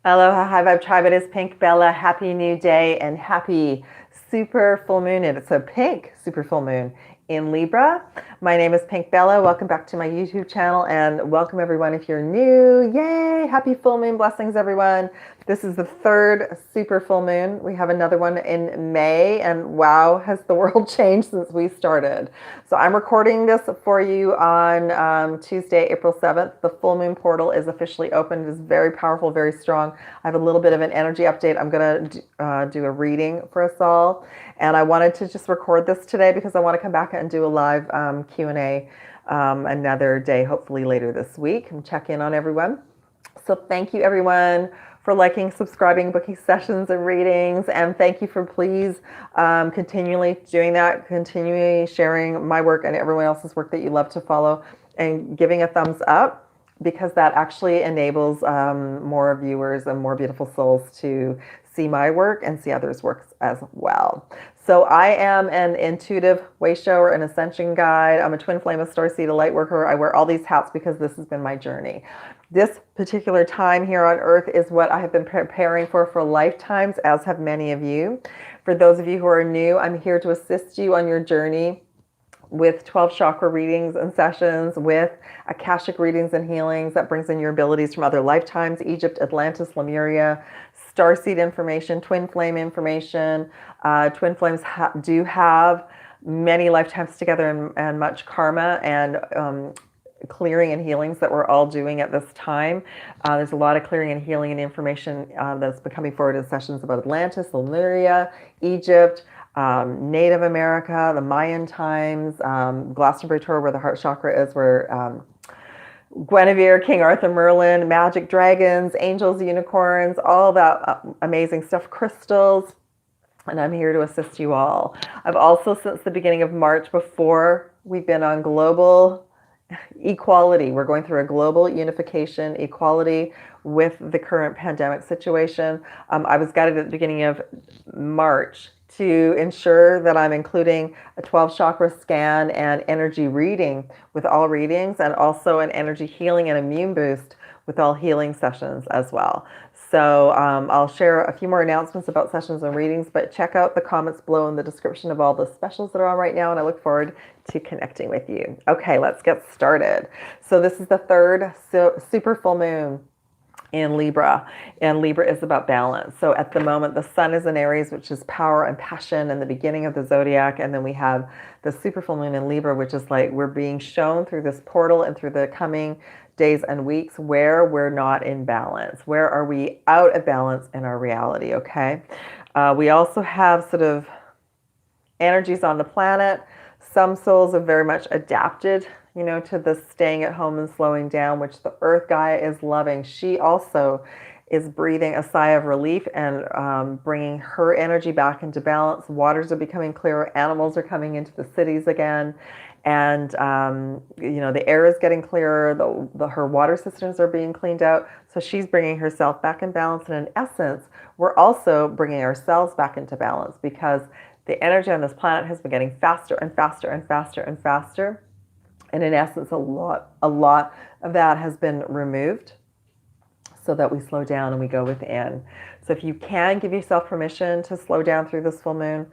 Aloha, High Vibe Tribe. It is Pink Bella. Happy new day and happy super full moon. And it's a pink super full moon in Libra. My name is Pink Bella. Welcome back to my YouTube channel and welcome everyone if you're new. Yay! Happy full moon blessings, everyone. This is the third super full moon. We have another one in May, and wow, has the world changed since we started. So I'm recording this for you on Tuesday, April 7th. The full moon portal is officially open. It is very powerful, very strong. I have a little bit of an energy update. I'm going to do a reading for us all. And I wanted to just record this today because I want to come back and do a live Q&A another day, hopefully later this week, and check in on everyone. So thank you, everyone, for liking, subscribing, booking sessions and readings. And thank you for please continually doing that, continually sharing my work and everyone else's work that you love to follow and giving a thumbs up, because that actually enables more viewers and more beautiful souls to see my work and see others' works as well. So I am an intuitive way shower, an ascension guide. I'm a twin flame, a starseed, a light worker. I wear all these hats because this has been my journey. This particular time here on Earth is what I have been preparing for lifetimes, as have many of you. For those of you who are new, I'm here to assist you on your journey with 12 chakra readings and sessions, with Akashic readings and healings that brings in your abilities from other lifetimes, Egypt, Atlantis, Lemuria, starseed information, twin flame information. Twin flames do have many lifetimes together and much karma and clearing and healings that we're all doing at this time. There's a lot of clearing and healing and information that's been coming forward in sessions about Atlantis, Lemuria, Egypt, Native America, the Mayan times, Glastonbury tour where the heart chakra is, where Guinevere, King Arthur, Merlin, magic dragons, angels, unicorns, all that amazing stuff, crystals. And I'm here to assist you all. I've also, since the beginning of March, before we've been on global equality. We're going through a global unification, equality with the current pandemic situation. I was guided at the beginning of March to ensure that I'm including a 12 chakra scan and energy reading with all readings, and also an energy healing and immune boost with all healing sessions as well. So I'll share a few more announcements about sessions and readings, but check out the comments below in the description of all the specials that are on right now, and I look forward to connecting with you. Okay, let's get started. So this is the third super full moon in Libra, and Libra is about balance. So at the moment, the sun is in Aries, which is power and passion and the beginning of the zodiac, and then we have the super full moon in Libra, which is like we're being shown through this portal and through the coming days and weeks where we're not in balance. Where are we out of balance in our reality, okay? We also have sort of energies on the planet. Some souls have very much adapted, to the staying at home and slowing down, which the Earth Gaia is loving. She also is breathing a sigh of relief and bringing her energy back into balance. Waters are becoming clearer. Animals are coming into the cities again. And, the air is getting clearer. Her water systems are being cleaned out. So she's bringing herself back in balance. And in essence, we're also bringing ourselves back into balance, because the energy on this planet has been getting faster and faster and faster and faster. And in essence, a lot of that has been removed so that we slow down and we go within. So if you can give yourself permission to slow down through this full moon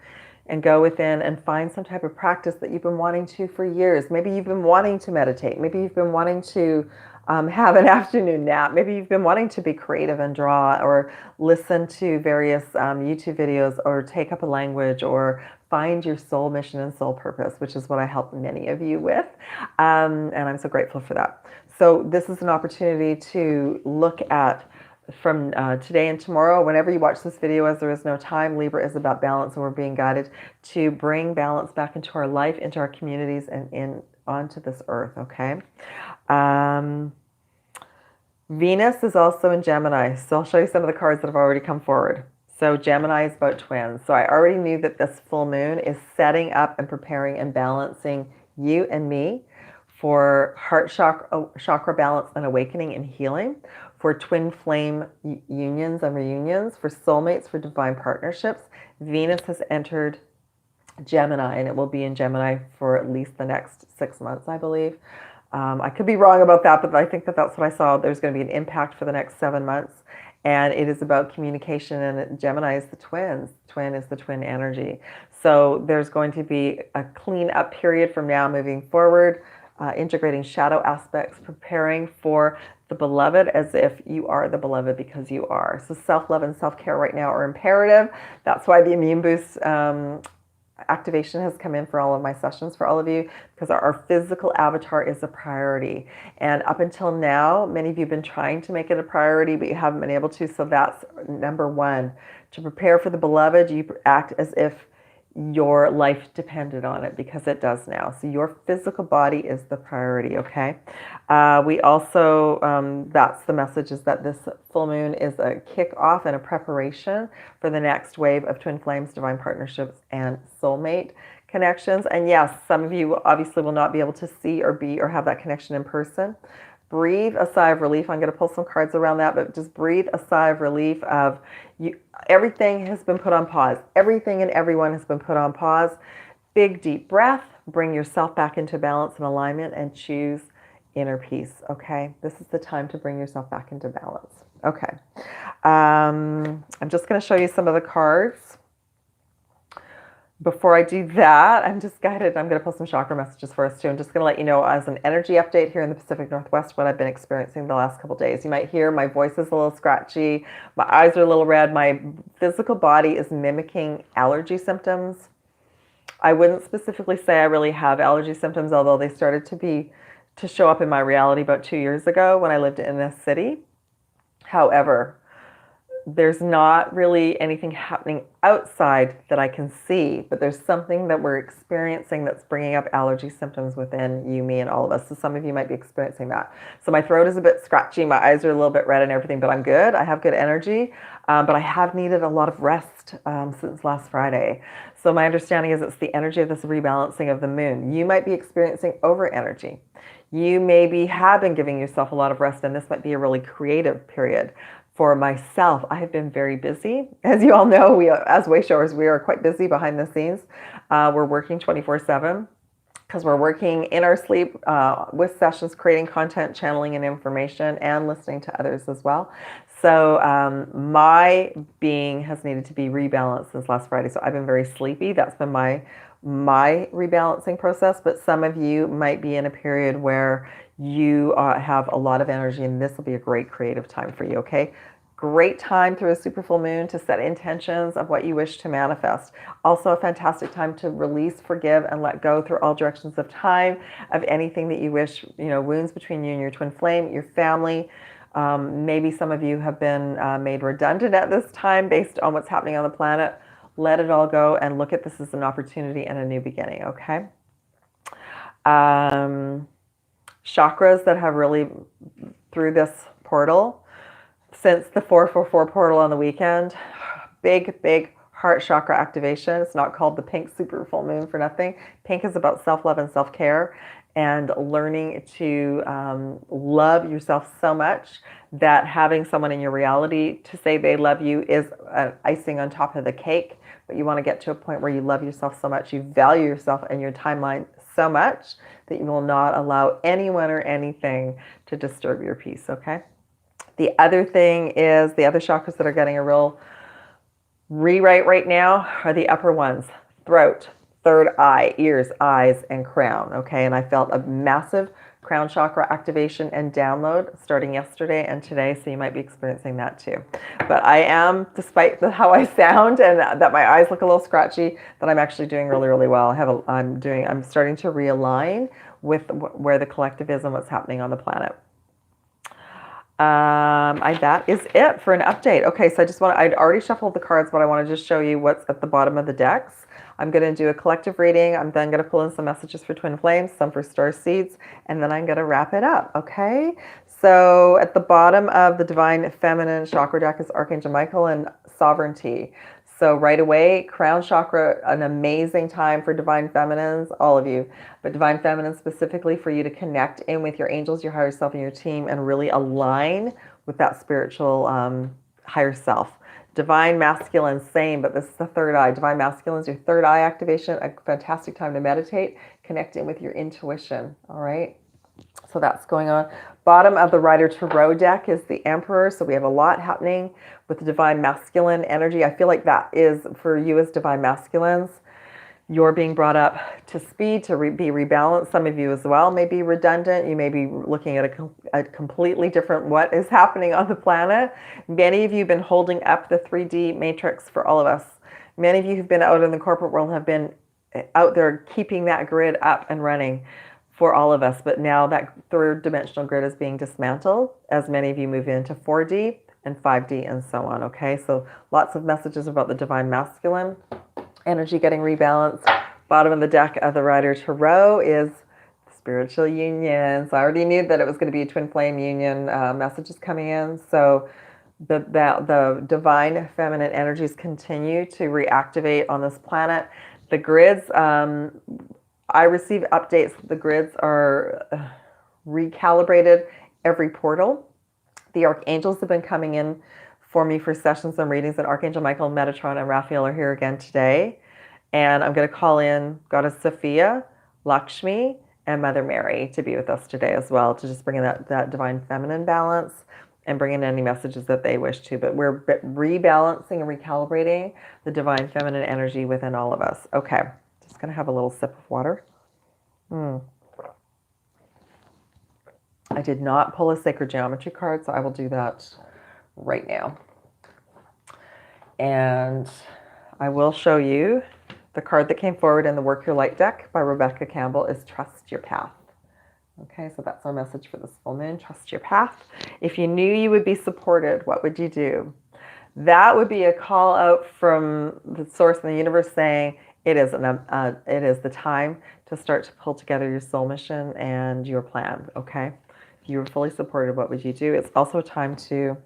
and go within and find some type of practice that you've been wanting to for years. Maybe you've been wanting to meditate. Maybe you've been wanting to have an afternoon nap. Maybe you've been wanting to be creative and draw, or listen to various YouTube videos, or take up a language, or find your soul mission and soul purpose, which is what I help many of you with. And I'm so grateful for that. So this is an opportunity to look at, from today and tomorrow, whenever you watch this video, as there is no time, Libra is about balance, and we're being guided to bring balance back into our life, into our communities, and onto this earth, okay? Venus is also in Gemini, so I'll show you some of the cards that have already come forward. So Gemini is about twins. So I already knew that this full moon is setting up and preparing and balancing you and me for heart chakra balance and awakening and healing, for twin flame unions and reunions, for soulmates, for divine partnerships. Venus has entered Gemini, and it will be in Gemini for at least the next 6 months, I believe. I could be wrong about that, but I think that that's what I saw. There's going to be an impact for the next 7 months. And it is about communication, and Gemini is the twins. Twin is the twin energy. So there's going to be a clean up period from now moving forward, integrating shadow aspects, preparing for the beloved as if you are the beloved, because you are. So self-love and self-care right now are imperative. That's why the immune boost activation has come in for all of my sessions for all of you, because our physical avatar is a priority. And up until now, many of you have been trying to make it a priority, but you haven't been able to. So that's number one. To prepare for the beloved, you act as if your life depended on it, because it does now. So your physical body is the priority, okay? We also, that's the message, is that this full moon is a kickoff and a preparation for the next wave of twin flames, divine partnerships, and soulmate connections. And yes, some of you obviously will not be able to see or be or have that connection in person. Breathe a sigh of relief. I'm going to pull some cards around that, but just breathe a sigh of relief of you. Everything has been put on pause. Everything and everyone has been put on pause. Big, deep breath. Bring yourself back into balance and alignment, and choose inner peace, okay? This is the time to bring yourself back into balance. Okay. I'm just going to show you some of the cards. Before I do that, I'm just guided. I'm going to pull some chakra messages for us too. I'm just going to let you know, as an energy update here in the Pacific Northwest, what I've been experiencing the last couple of days. You might hear my voice is a little scratchy. My eyes are a little red. My physical body is mimicking allergy symptoms. I wouldn't specifically say I really have allergy symptoms, although they started to show up in my reality about 2 years ago when I lived in this city. However, there's not really anything happening outside that I can see, but there's something that we're experiencing that's bringing up allergy symptoms within you, me, and all of us. So some of you might be experiencing that. So my throat is a bit scratchy, my eyes are a little bit red and everything, but I'm good. I have good energy, but I have needed a lot of rest since last Friday. So my understanding is it's the energy of this rebalancing of the moon. You might be experiencing over energy. You maybe have been giving yourself a lot of rest, and this might be a really creative period. For myself, I have been very busy. As you all know, we, as way showers, we are quite busy behind the scenes. We're working 24/7 because we're working in our sleep with sessions, creating content, channeling and information, and listening to others as well. So my being has needed to be rebalanced since last Friday. So I've been very sleepy. That's been my rebalancing process. But some of you might be in a period where you have a lot of energy, and this will be a great creative time for you, okay? Great time through a super full moon to set intentions of what you wish to manifest. Also a fantastic time to release, forgive, and let go through all directions of time of anything that you wish, wounds between you and your twin flame, your family. Maybe some of you have been made redundant at this time based on what's happening on the planet. Let it all go and look at this as an opportunity and a new beginning, okay? Chakras that have really, through this portal, since the 444 portal on the weekend, big heart chakra activation. It's not called the pink super full moon for nothing. Pink is about self-love and self-care, and learning to love yourself so much that having someone in your reality to say they love you is icing on top of the cake. But you want to get to a point where you love yourself so much, you value yourself and your timeline so much that you will not allow anyone or anything to disturb your peace, okay? The other thing is, the other chakras that are getting a real rewrite right now are the upper ones: throat, third eye, ears, eyes, and crown, okay? And I felt a massive crown chakra activation and download starting yesterday and today, so you might be experiencing that too. But I am, despite how I sound and that my eyes look a little scratchy, that I'm actually doing really well. I'm starting to realign with where the collective is and what's happening on the planet. That is it for an update. Okay, so I'd already shuffled the cards, but I want to just show you what's at the bottom of the decks. I'm going to do a collective reading. I'm then going to pull in some messages for twin flames, some for Starseeds, and then I'm going to wrap it up, okay? So at the bottom of the divine feminine chakra deck is Archangel Michael and sovereignty. So right away, crown chakra, an amazing time for divine feminines, all of you, but divine feminines specifically for you to connect in with your angels, your higher self, and your team, and really align with that spiritual higher self. Divine masculine, same, but this is the third eye. Divine masculine is your third eye activation, a fantastic time to meditate, connect in with your intuition, all right? So that's going on. Bottom of the Rider Tarot deck is the Emperor. So we have a lot happening with the Divine Masculine energy. I feel like that is for you as Divine Masculines. You're being brought up to speed to be rebalanced. Some of you as well may be redundant. You may be looking at a completely different what is happening on the planet. Many of you have been holding up the 3D matrix for all of us. Many of you who've been out in the corporate world have been out there keeping that grid up and running for all of us. But now that third dimensional grid is being dismantled as many of you move into 4D and 5D and so on. Okay, so lots of messages about the Divine Masculine energy getting rebalanced. Bottom of the deck of the Rider Tarot is spiritual union. So I already knew that it was going to be a twin flame union messages coming in. So the divine feminine energies continue to reactivate on this planet. The grids, I receive updates. The grids are recalibrated every portal. The archangels have been coming in for me for sessions and readings, and Archangel Michael, Metatron, and Raphael are here again today. And I'm going to call in Goddess Sophia, Lakshmi, and Mother Mary to be with us today as well, to just bring in that divine feminine balance and bring in any messages that they wish to. But we're rebalancing and recalibrating the divine feminine energy within all of us. Okay, just going to have a little sip of water. I did not pull a sacred geometry card, so I will do that right now. And I will show you the card that came forward in the Work Your Light deck by Rebecca Campbell is Trust Your Path. Okay, so that's our message for this full moon. Trust your path. If you knew you would be supported, what would you do? That would be a call out from the source in the universe saying it is the time to start to pull together your soul mission and your plan. Okay, if you were fully supported, what would you do? It's also a time to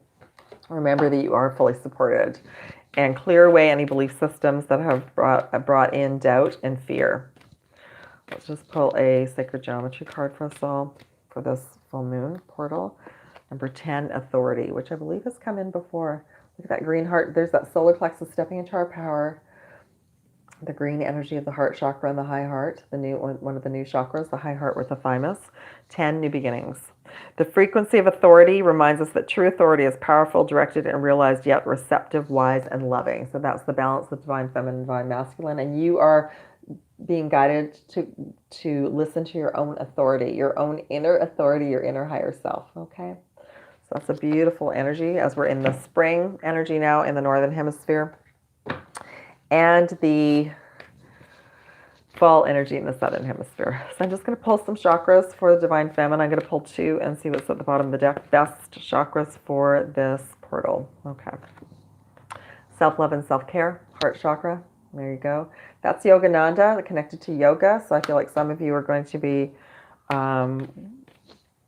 remember that you are fully supported and clear away any belief systems that have brought in doubt and fear. Let's just pull a sacred geometry card for us all for this full moon portal. Number 10, authority, which I believe has come in before. Look at that green heart. There's that solar plexus stepping into our power. The green energy of the heart chakra and the high heart, one of the new chakras, the high heart with the thymus. 10, new beginnings. The frequency of authority reminds us that true authority is powerful, directed, and realized, yet receptive, wise, and loving. So that's the balance of divine feminine, divine masculine. And you are being guided to listen to your own authority, your own inner authority, your inner higher self. Okay? So that's a beautiful energy as we're in the spring energy now in the northern hemisphere. And the fall energy in the southern hemisphere. So I'm just going to pull some chakras for the divine feminine. I'm going to pull 2 and see what's at the bottom of the deck. Best chakras for this portal. Okay. Self-love and self-care, heart chakra. There you go. That's Yogananda, connected to yoga. So I feel like some of you are going to be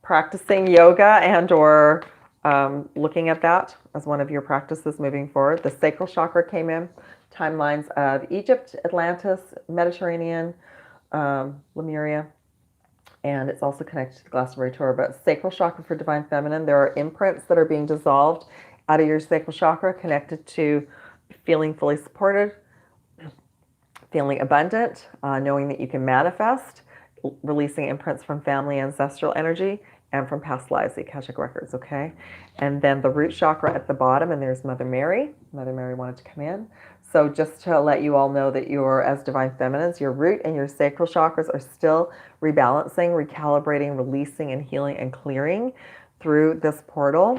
practicing yoga and or looking at that as one of your practices moving forward. The sacral chakra came in. Timelines of Egypt, Atlantis, Mediterranean, Lemuria, and it's also connected to the Glastonbury Tour. But sacral chakra for divine feminine, there are imprints that are being dissolved out of your sacral chakra connected to feeling fully supported, feeling abundant, knowing that you can manifest, releasing imprints from family ancestral energy and from past lives, the Akashic records, okay? And then the root chakra at the bottom, and there's Mother Mary. Mother Mary wanted to come in. So just to let you all know that you're, as divine feminines, your root and your sacral chakras are still rebalancing, recalibrating, releasing, and healing and clearing through this portal,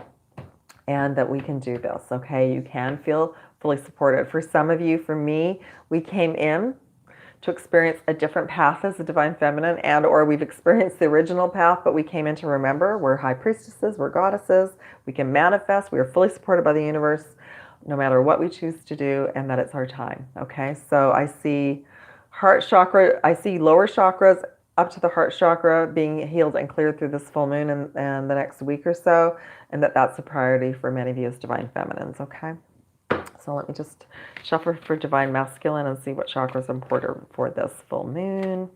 and that we can do this, okay? You can feel fully supported. For some of you, for me, we came in to experience a different path as a divine feminine, and or we've experienced the original path, but we came in to remember we're high priestesses, we're goddesses, we can manifest, we are fully supported by the universe, no matter what we choose to do, and that it's our time, okay? So I see heart chakra, I see lower chakras up to the heart chakra being healed and cleared through this full moon and the next week or so, and that's a priority for many of you as divine feminines, okay? So let me just shuffle for divine masculine and see what chakras are important for this full moon.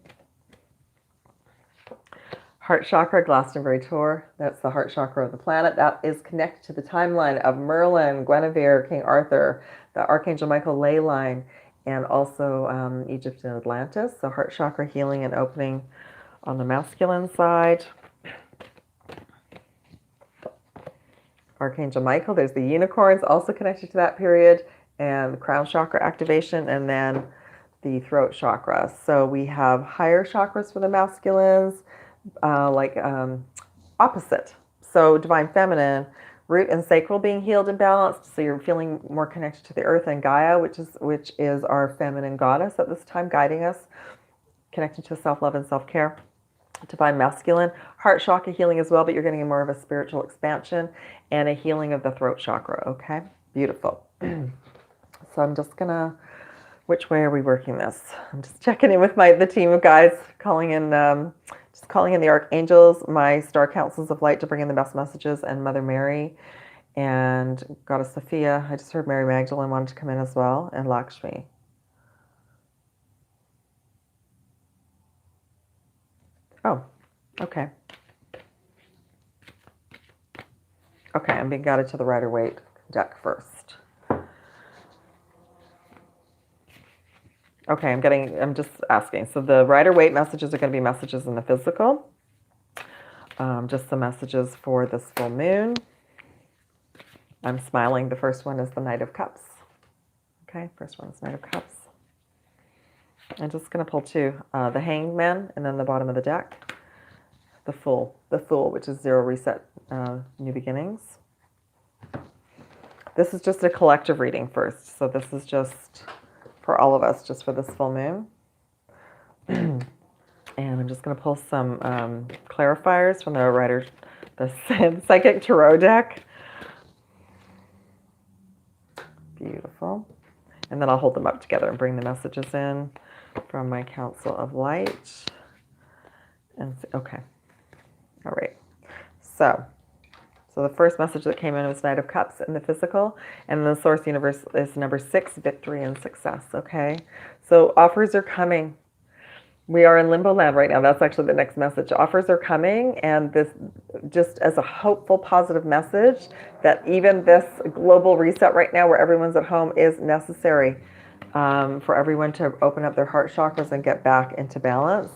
Heart chakra, Glastonbury Tour. That's the heart chakra of the planet. That is connected to the timeline of Merlin, Guinevere, King Arthur, the Archangel Michael ley line, and also Egypt and Atlantis. So heart chakra healing and opening on the masculine side. Archangel Michael. There's the unicorns also connected to that period, and the crown chakra activation, and then the throat chakra. So we have higher chakras for the masculines, opposite. So divine feminine, root and sacral being healed and balanced. So you're feeling more connected to the earth and Gaia, which is our feminine goddess at this time, guiding us, connected to self-love and self-care. Divine masculine, heart chakra healing as well, but you're getting more of a spiritual expansion and a healing of the throat chakra. Okay, beautiful. So I'm just gonna, which way are we working this? I'm just checking in with the team of guys, calling in the archangels, my star councils of light to bring in the best messages, and Mother Mary and Goddess Sophia. I just heard Mary Magdalene wanted to come in as well, and Lakshmi. Oh, okay. Okay, I'm being guided to the Rider-Waite deck first. Okay, I'm just asking. So the Rider-Waite messages are going to be messages in the physical. Just some messages for this full moon. I'm smiling. The first one is the Knight of Cups. Okay, first one is Knight of Cups. I'm just going to pull two. The Hanged Man, and then the bottom of the deck. The Fool, which is zero reset, new beginnings. This is just a collective reading first. So this is just for all of us, just for this full moon. And I'm just going to pull some clarifiers from the Psychic Tarot deck. Beautiful. And then I'll hold them up together and bring the messages in from my Council of Light. And okay. All right. So the first message that came in was Knight of Cups in the physical, and the source universe is number 6, victory and success. Okay. So offers are coming. We are in limbo land right now. That's actually the next message. Offers are coming, and this just as a hopeful, positive message that even this global reset right now where everyone's at home is necessary for everyone to open up their heart chakras and get back into balance.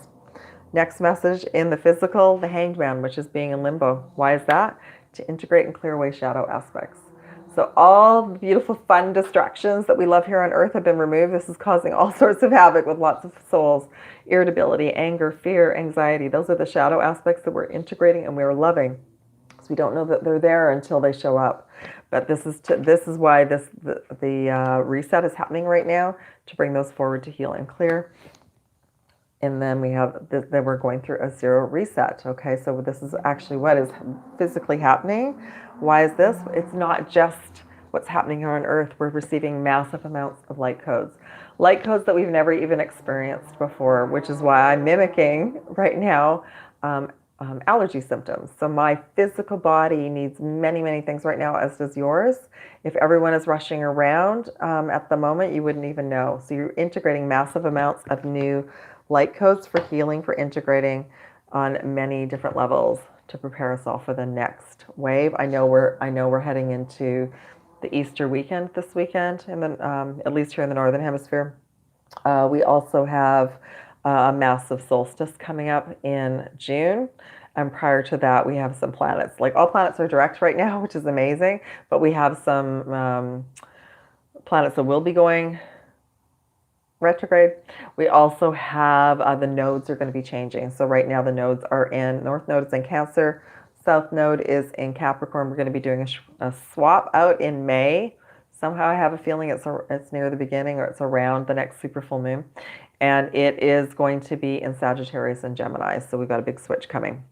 Next message in the physical, the Hanged Man, which is being in limbo. Why is that? To integrate and clear away shadow aspects. So all the beautiful, fun distractions that we love here on Earth have been removed. This is causing all sorts of havoc with lots of souls. Irritability, anger, fear, anxiety. Those are the shadow aspects that we're integrating and we're loving. So we don't know that they're there until they show up. But this is why the reset is happening right now, to bring those forward to heal and clear. And then we have then we're going through a zero reset. Okay, so this is actually what is physically happening. Why is this? It's not just what's happening here on Earth. We're receiving massive amounts of light codes that we've never even experienced before, which is why I'm mimicking right now allergy symptoms. So my physical body needs many, many things right now, as does yours. If everyone is rushing around at the moment, you wouldn't even know. So you're integrating massive amounts of new light codes for healing, for integrating on many different levels to prepare us all for the next wave. I know we're heading into the Easter weekend this weekend, and then at least here in the Northern Hemisphere. We also have a massive solstice coming up in June. And prior to that, we have some planets. Like, all planets are direct right now, which is amazing. But we have some planets that will be going retrograde. We also have the nodes are going to be changing. So right now the nodes are in, North Node is in Cancer, South Node is in Capricorn. We're going to be doing a swap out in May. Somehow I have a feeling it's near the beginning, or it's around the next super full moon. And it is going to be in Sagittarius and Gemini. So we've got a big switch coming.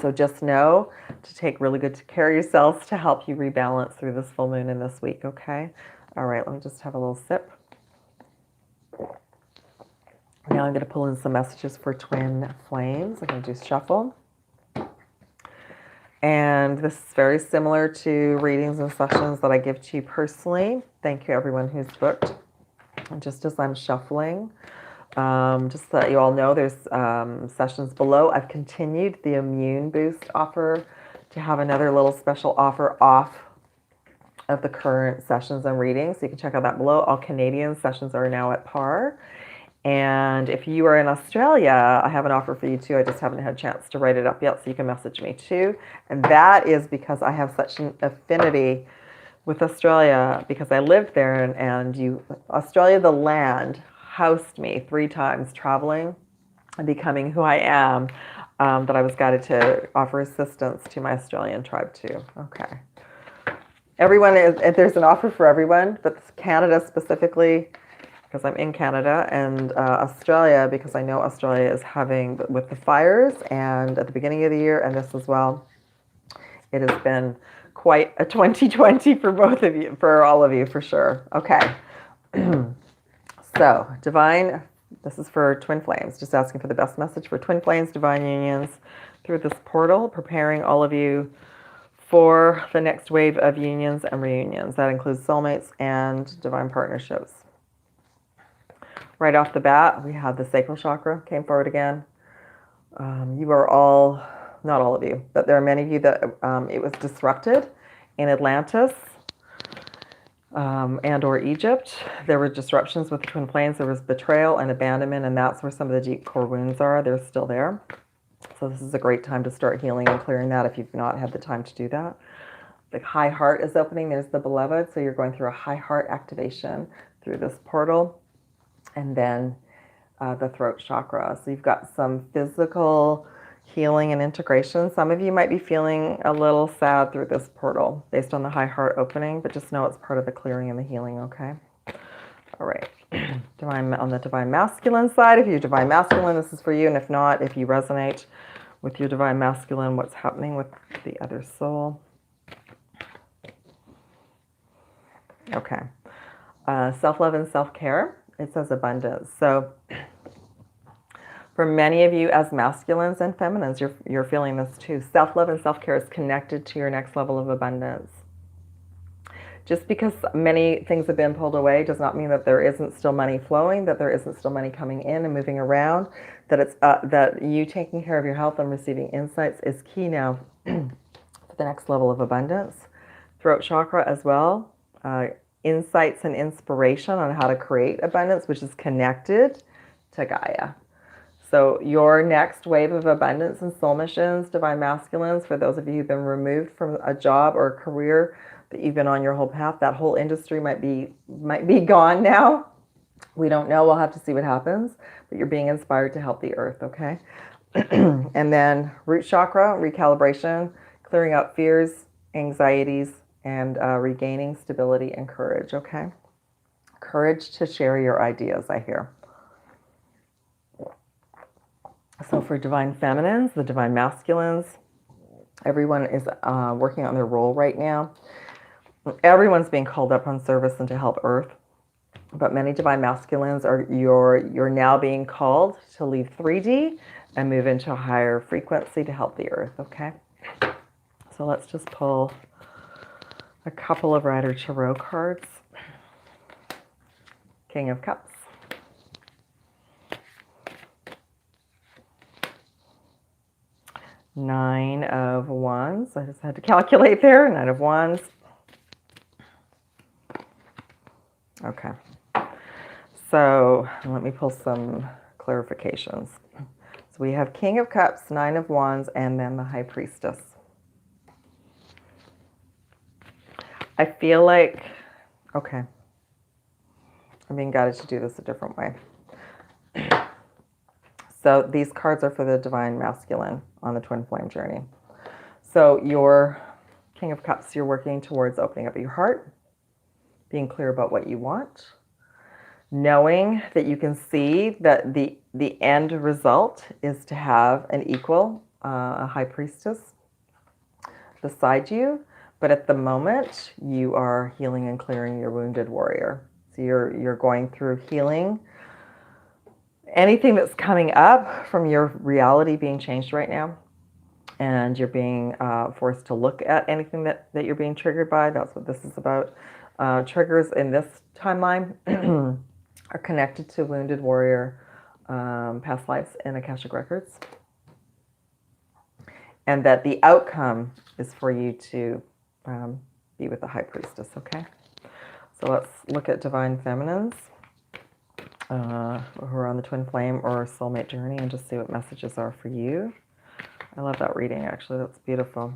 So just know to take really good care of yourselves to help you rebalance through this full moon in this week, okay? All right, let me just have a little sip. Now I'm going to pull in some messages for twin flames. I'm going to do shuffle. And this is very similar to readings and sessions that I give to you personally. Thank you, everyone who's booked. And just as I'm shuffling, just so that you all know, there's sessions below. I've continued the Immune Boost offer to have another little special offer off of the current sessions and readings. So you can check out that below. All Canadian sessions are now at par. And if you are in Australia, I have an offer for you too. I just haven't had a chance to write it up yet, so you can message me too. And that is because I have such an affinity with Australia, because I lived there, and Australia, the land, housed me 3 times traveling and becoming who I am, that I was guided to offer assistance to my Australian tribe too. Okay. There's an offer for everyone, but Canada specifically, because I'm in Canada, and Australia, because I know Australia is having, with the fires and at the beginning of the year, and this as well, it has been quite a 2020 for both of you, for all of you, for sure. Okay. So, divine, this is for twin flames, just asking for the best message for twin flames, divine unions through this portal, preparing all of you for the next wave of unions and reunions. That includes soulmates and divine partnerships. Right off the bat, we had the sacral chakra came forward again. You are all, not all of you, but there are many of you that it was disrupted in Atlantis and or Egypt. There were disruptions with the twin flames. There was betrayal and abandonment, and that's where some of the deep core wounds are. They're still there. So this is a great time to start healing and clearing that if you've not had the time to do that. The high heart is opening. There's the beloved. So you're going through a high heart activation through this portal. And then the throat chakra. So you've got some physical healing and integration. Some of you might be feeling a little sad through this portal based on the high heart opening, but just know it's part of the clearing and the healing, okay? All right. On the divine masculine side, if you're divine masculine, this is for you. And if not, if you resonate with your divine masculine, what's happening with the other soul? Okay. Self-love and self-care. It says abundance. So for many of you as masculines and feminines, you're feeling this too. Self-love and self-care is connected to your next level of abundance. Just because many things have been pulled away does not mean that there isn't still money flowing, that there isn't still money coming in and moving around, that it's that you taking care of your health and receiving insights is key now for the next level of abundance. Throat chakra as well. Insights and inspiration on how to create abundance, which is connected to Gaia. So your next wave of abundance and soul missions, divine masculines, for those of you who've been removed from a job or a career that you've been on your whole path, that whole industry might be gone now. We don't know. We'll have to see what happens. But you're being inspired to help the earth, okay? And then root chakra, recalibration, clearing out fears, anxieties, and regaining stability and courage, okay? Courage to share your ideas, I hear. So for divine feminines, the divine masculines, everyone is working on their role right now. Everyone's being called up on service and to help Earth. But many divine masculines you're now being called to leave 3D and move into a higher frequency to help the Earth, okay? So let's just pull a couple of Rider Tarot cards. King of Cups. Nine of Wands. I just had to calculate there. Nine of Wands. Okay. So let me pull some clarifications. So we have King of Cups, Nine of Wands, and then the High Priestess. I feel like, okay, I'm being guided to do this a different way. So these cards are for the divine masculine on the twin flame journey. So your King of Cups, you're working towards opening up your heart, being clear about what you want, knowing that you can see that the end result is to have an equal, a high priestess beside you. But at the moment, you are healing and clearing your wounded warrior. So you're going through healing. Anything that's coming up from your reality being changed right now, and you're being forced to look at anything that you're being triggered by, that's what this is about. Triggers in this timeline are connected to wounded warrior past lives and Akashic records. And that the outcome is for you to be with the high priestess, okay? So let's look at divine feminines. who are on the twin flame or soulmate journey, and just see what messages are for you. I love that reading, actually. That's beautiful.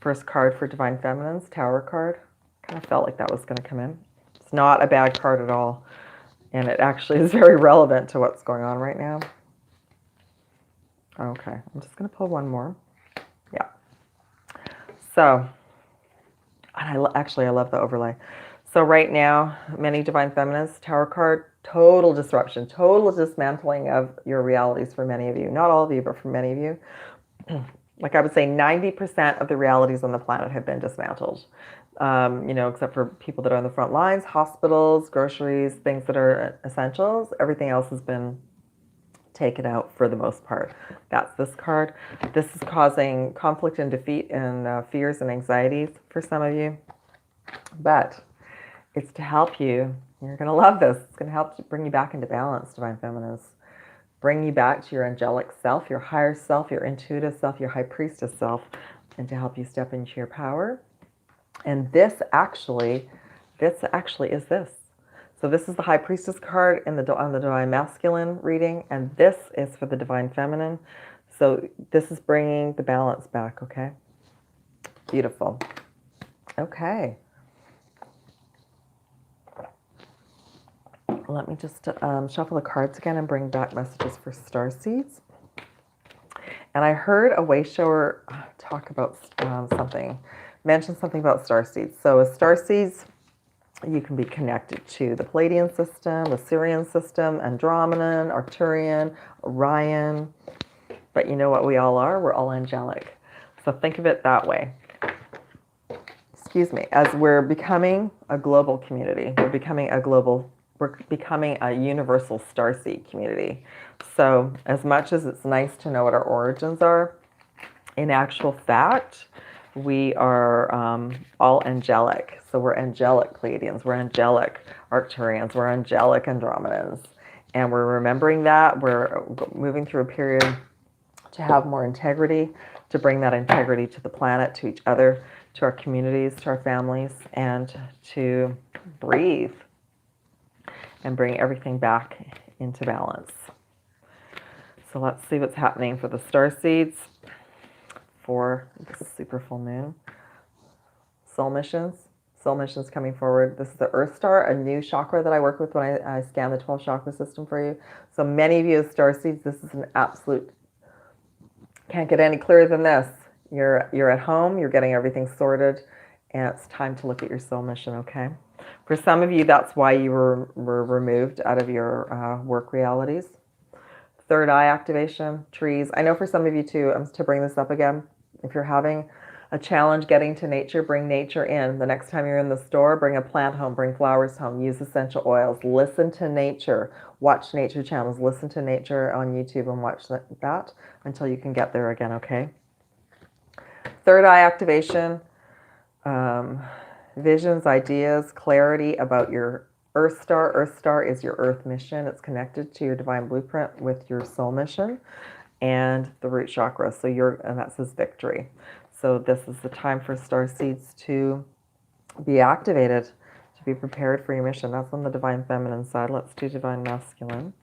First card for Divine Feminines, Tower card. Kind of felt like that was going to come in. It's not a bad card at all. And it actually is very relevant to what's going on right now. Okay, I'm just going to pull one more. Yeah. So, and I love the overlay. So right now, many Divine Feminines, Tower card, total disruption, total dismantling of your realities for many of you. Not all of you, but for many of you. Like I would say 90% of the realities on the planet have been dismantled. You know, except for people that are on the front lines, hospitals, groceries, things that are essentials. Everything else has been taken out for the most part. That's this card. This is causing conflict and defeat and fears and anxieties for some of you. But it's to help you. You're going to love this. It's going to help to bring you back into balance, Divine Feminines. Bring you back to your angelic self, your higher self, your intuitive self, your high priestess self, and to help you step into your power. And this actually is this. So this is the High Priestess card on the Divine Masculine reading, and this is for the Divine Feminine. So this is bringing the balance back, okay? Beautiful. Okay. Let me just shuffle the cards again and bring back messages for Starseeds. And I heard a way shower talk about mention something about Starseeds. So as Starseeds, you can be connected to the Palladian system, the Sirian system, Andromedan, Arcturian, Orion. But you know what we all are? We're all angelic. So think of it that way. Excuse me. As we're becoming a global community, we're becoming a universal starseed community. So as much as it's nice to know what our origins are, in actual fact, we are all angelic. So we're angelic Pleiadians, we're angelic Arcturians, we're angelic Andromedans. And we're remembering that. We're moving through a period to have more integrity, to bring that integrity to the planet, to each other, to our communities, to our families, and to breathe and bring everything back into balance. So let's see what's happening for the Starseeds for this super full moon. Soul missions coming forward. This is the Earth Star, a new chakra that I work with when I scan the 12 chakra system for you. So many of you as Starseeds, this is an absolute, can't get any clearer than this. You're at home, you're getting everything sorted, and it's time to look at your soul mission, okay? For some of you, that's why you were removed out of your work realities. Third eye activation, trees. I know for some of you too, to bring this up again, if you're having a challenge getting to nature, bring nature in. The next time you're in the store, bring a plant home, bring flowers home, use essential oils, listen to nature, watch nature channels, listen to nature on YouTube and watch that until you can get there again, okay? Third eye activation, visions, ideas, clarity about your Earth Star. Earth Star is your Earth mission. It's connected to your divine blueprint with your soul mission and the root chakra. So and that says victory. So this is the time for Starseeds to be activated, to be prepared for your mission. That's on the Divine Feminine side. Let's do Divine Masculine.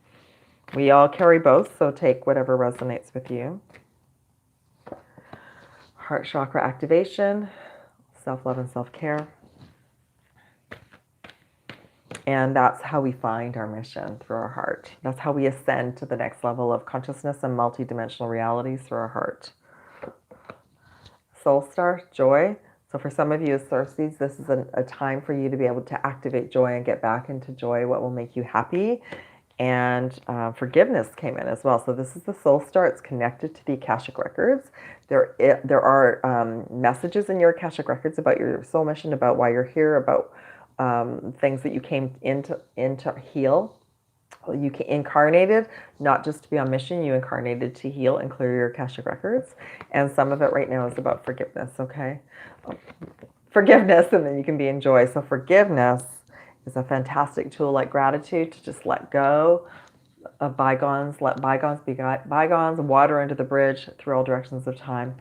We all carry both, so take whatever resonates with you. Heart chakra activation, self-love and self-care. And that's how we find our mission, through our heart. That's how we ascend to the next level of consciousness and multidimensional realities, through our heart. Soul Star, joy. So for some of you as Starseeds, this is a time for you to be able to activate joy and get back into joy, what will make you happy. And forgiveness came in as well. So this is the Soul Star. It's connected to the Akashic Records. There are messages in your Akashic Records about your soul mission, about why you're here, about things that you came into heal. You incarnated not just to be on mission, you incarnated to heal and clear your Akashic Records. And some of it right now is about forgiveness, okay? Forgiveness, and then you can be in joy. So forgiveness is a fantastic tool, like gratitude, to just let go of bygones, let bygones be bygones, water under the bridge through all directions of time.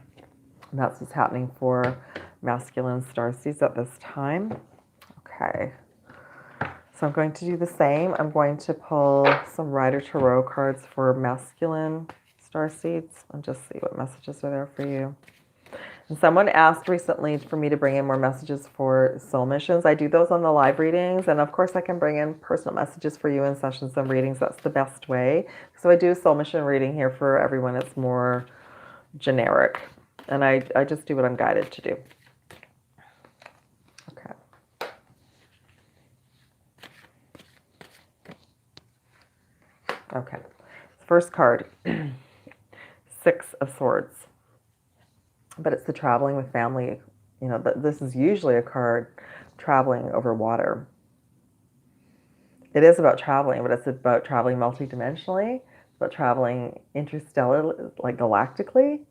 And that's what's happening for masculine Starseeds at this time. Okay. So I'm going to do the same. I'm going to pull some Rider Tarot cards for masculine starseeds and just see what messages are there for you. And someone asked recently for me to bring in more messages for soul missions. I do those on the live readings, and of course I can bring in personal messages for you in sessions and readings. That's the best way. So I do a soul mission reading here for everyone. It's more generic, and I just do what I'm guided to do. Okay. Okay. First card, Six of Swords. But it's the traveling with family. You know, this is usually a card traveling over water. It is about traveling, but it's about traveling multidimensionally. It's about traveling interstellar, like galactically,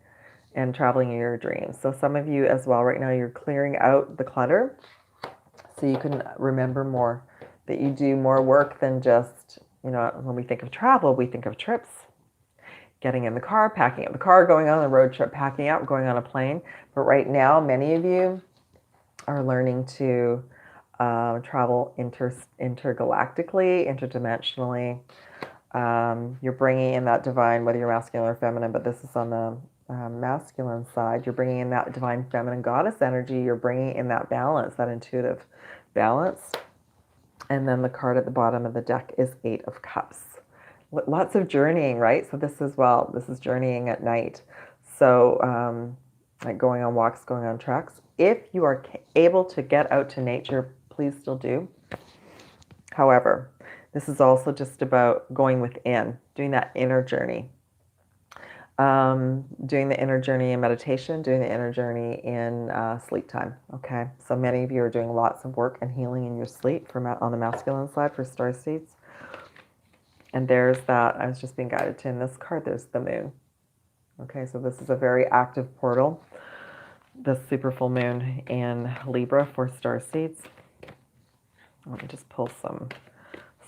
and traveling in your dreams. So some of you as well right now, you're clearing out the clutter so you can remember more, that you do more work than just, you know, when we think of travel, we think of trips. Getting in the car, packing up the car, going on a road trip, packing up, going on a plane. But right now, many of you are learning to travel intergalactically, interdimensionally. You're bringing in that divine, whether you're masculine or feminine, but this is on the masculine side. You're bringing in that divine feminine goddess energy. You're bringing in that balance, that intuitive balance. And then the card at the bottom of the deck is Eight of Cups. Lots of journeying, right? So this is journeying at night. So like going on walks, going on treks. If you are able to get out to nature, please still do. However, this is also just about going within, doing that inner journey. Doing the inner journey in meditation, doing the inner journey in sleep time, okay? So many of you are doing lots of work and healing in your sleep on the masculine side for starseeds. And there's that, I was just being guided to in this card, there's the moon. Okay, so this is a very active portal, the super full moon in Libra for starseeds. Let me just pull some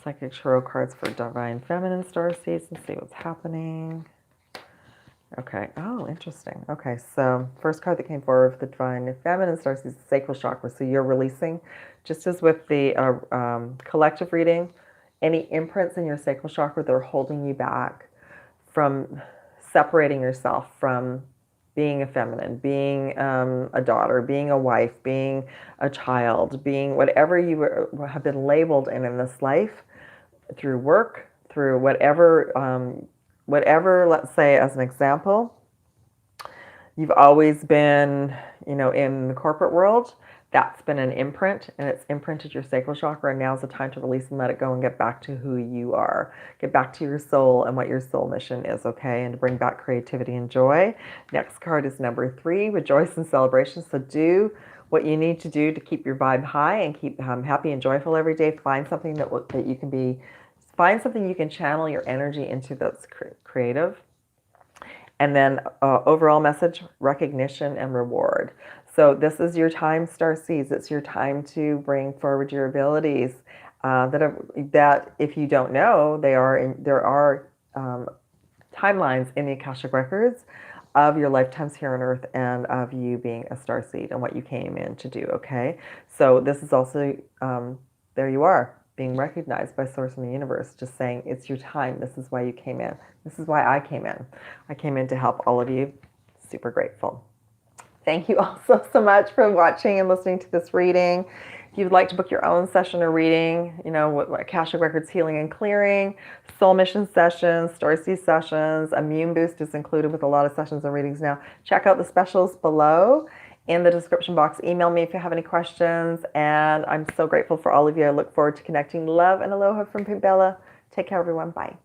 psychic tarot cards for divine feminine starseeds and see what's happening. Okay, oh, interesting. Okay, so first card that came forward for the divine feminine starseeds is sacral chakra. So you're releasing, just as with the collective reading, any imprints in your sacral chakra that are holding you back from separating yourself from being a feminine, being a daughter, being a wife, being a child, being whatever you have been labeled in this life, through work, through whatever, let's say as an example, you've always been, you know, in the corporate world. That's been an imprint, and it's imprinted your sacral chakra, and now's the time to release and let it go and get back to who you are. Get back to your soul and what your soul mission is, okay? And to bring back creativity and joy. Next card is number 3, rejoice and celebration. So do what you need to do to keep your vibe high and keep happy and joyful every day. Find something that you can be, find something you can channel your energy into that's creative. And then overall message, recognition and reward. So this is your time, Starseeds. It's your time to bring forward your abilities that if you don't know, there are timelines in the Akashic Records of your lifetimes here on Earth and of you being a starseed and what you came in to do, okay? So this is also, there you are, being recognized by Source in the universe, just saying, it's your time. This is why you came in. This is why I came in. I came in to help all of you. Super grateful. Thank you all so much for watching and listening to this reading. If you'd like to book your own session or reading, you know, what Akashic Records Healing and Clearing, Soul Mission sessions, Starseed sessions, Immune Boost is included with a lot of sessions and readings now. Check out the specials below in the description box. Email me if you have any questions. And I'm so grateful for all of you. I look forward to connecting. Love and aloha from PinkBella. Take care, everyone. Bye.